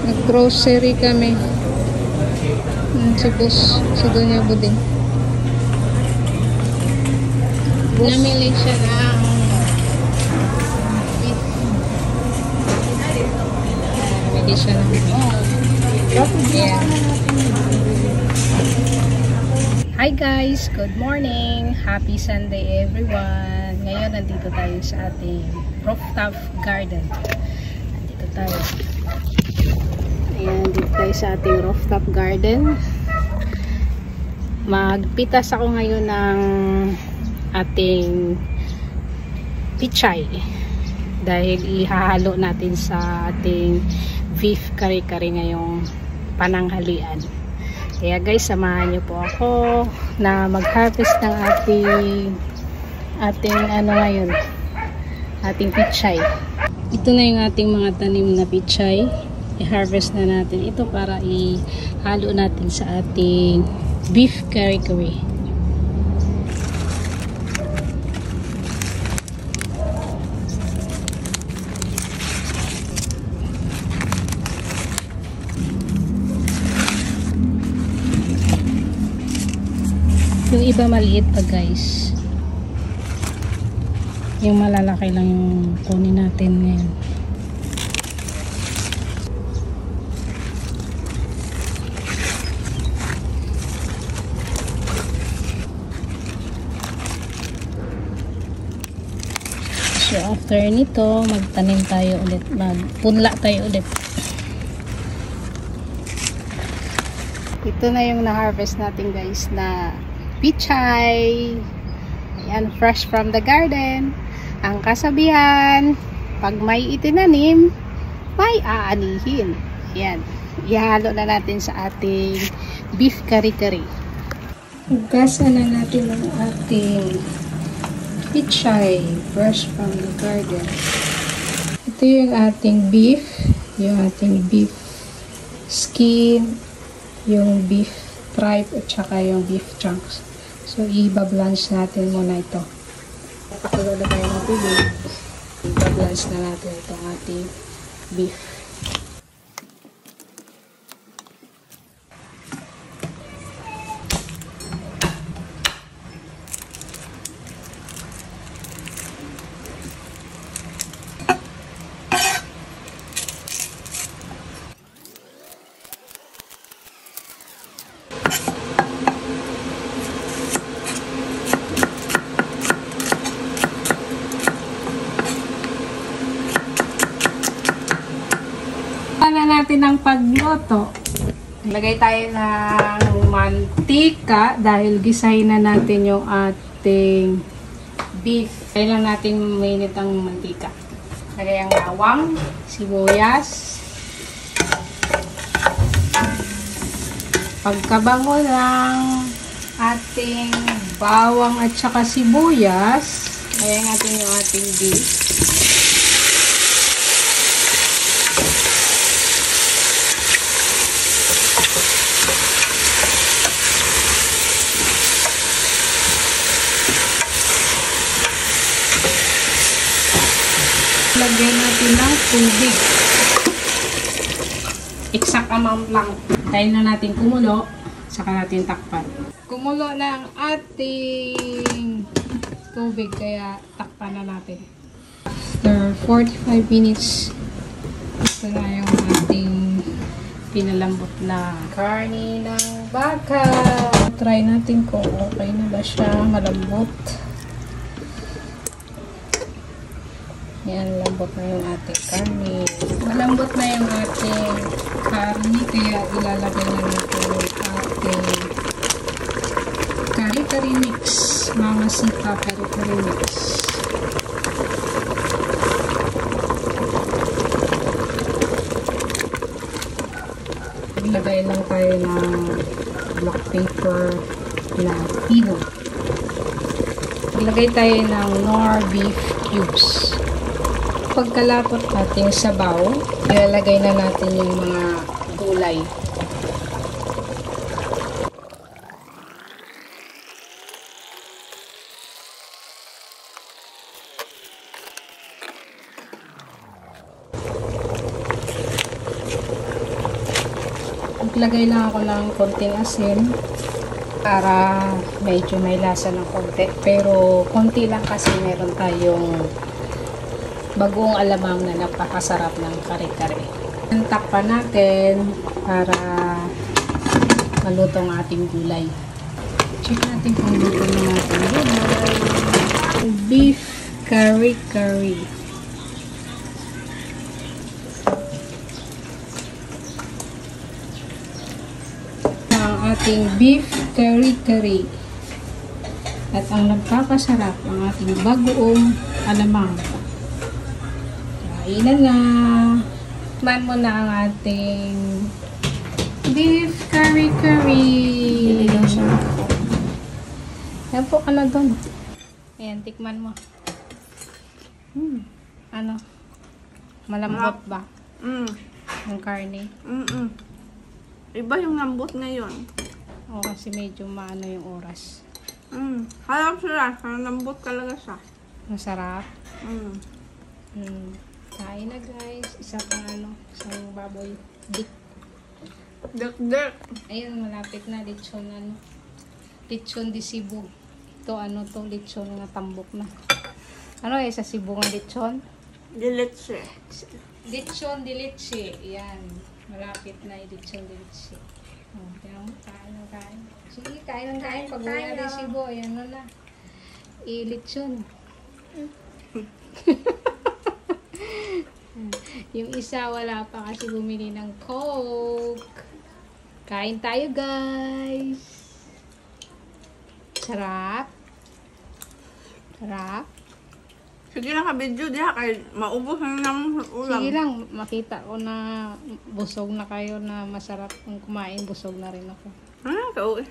Nag-grocery kami. Si boss, si Doña Buding. Namili siya ng beef. Namili siya ng beef. Yeah. Hi guys! Good morning! Happy Sunday everyone! Ngayon nandito tayo sa ating rooftop garden. Nandito tayo. Ayan, dito tayo sa ating rooftop garden. Magpitas ako ngayon ng ating pichay dahil ihahalo natin sa ating beef kare-kare ngayong pananghalian. Kaya guys, samahan niyo po ako na mag-harvest ng ating ano ngayon, ating pichay. Ito na yung ating mga tanim na pichay. I-harvest na natin ito para ihalo natin sa ating beef kare-kare. Yung iba maliit pa guys. Yung malalaki lang yung kunin natin ngayon. So after nito, magtanim tayo ulit. Magpunla tayo ulit. Ito na yung na-harvest natin guys na pichay. Ayan, fresh from the garden. Ang kasabihan, pag may itinanim, may aanihin. Ayan. Ihalo na natin sa ating beef kare-kare. Hugasan na natin ang ating pichay, fresh from the garden. Ito yung ating beef. Yung ating beef skin, yung beef tripe, at saka yung beef chunks. So, i-blanch natin muna ito. Pakulo na tayo ng tubig. I-blanch na natin itong ating beef. Natin ng pagluto. Lagay tayo ng mantika dahil gisahin na natin yung ating beef. Kailangan natin mainit ang mantika. Lagay ang bawang, sibuyas. Pagkabango ng ating bawang at saka sibuyas, lagay natin yung ating beef. Lagyan natin ng tubig. Exact amount lang. Tayo na natin kumulo, saka natin takpan. Kumulo na ang ating tubig, kaya takpan na natin. After 45 minutes, ito na yung ating pinalambot na karne ng baka. Try natin kung okay na ba siya, malambot. Yan, lambot na yung ating karne. Malambot na yung ating karne, kaya ilalagay na natin yung ating kare-kare mix. Mga sika kare-kare mix. Ilagay lang tayo ng black pepper na pino. Ilagay tayo ng Knorr beef cubes. Pagkalapot natin sa sabaw, ilalagay na natin yung mga gulay. Naglagay lang ako ng konting asin para medyo may lasa ng konti. Pero konti lang kasi meron tayong bagoong alamang na napakasarap ng kare-kare. Takpan natin para maluto ang ating gulay. Check natin kung luto ng ating gulay. Beef curry. Ang ating beef curry. At ang nagpapasarap ang ating bagoong alamang. Kainan na. Man mo na ang ating beef curry. Iligaw siya. Yan po ka na doon. Ayan, tikman mo. Ano? Malambot ba? Yung karne? Iba yung lambot ngayon. O kasi medyo maano yung oras. Harap siya. Lambot talaga siya. Masarap. Kain na guys. Isang baboy. Dek. Ayun, malapit na. Lechon de Cebu. Ito lechon na tambok na. Ano sa Cebu ng lechon? Dilitse. Lechon de leche. Yan. Malapit na yung lechon de leche. Tingnan mo, kain. Sige, kain. Pag uwi natin Cebu, ayan na. Lechon. Yung isa wala pa kasi bumili ng Coke. Kain tayo guys. Sarap. Sige lang ka-video diha kay maubos na naman sa ulam. Sige lang, makita ko na busog na kayo na masarap kung kumain, busog na rin ako. Kauwi.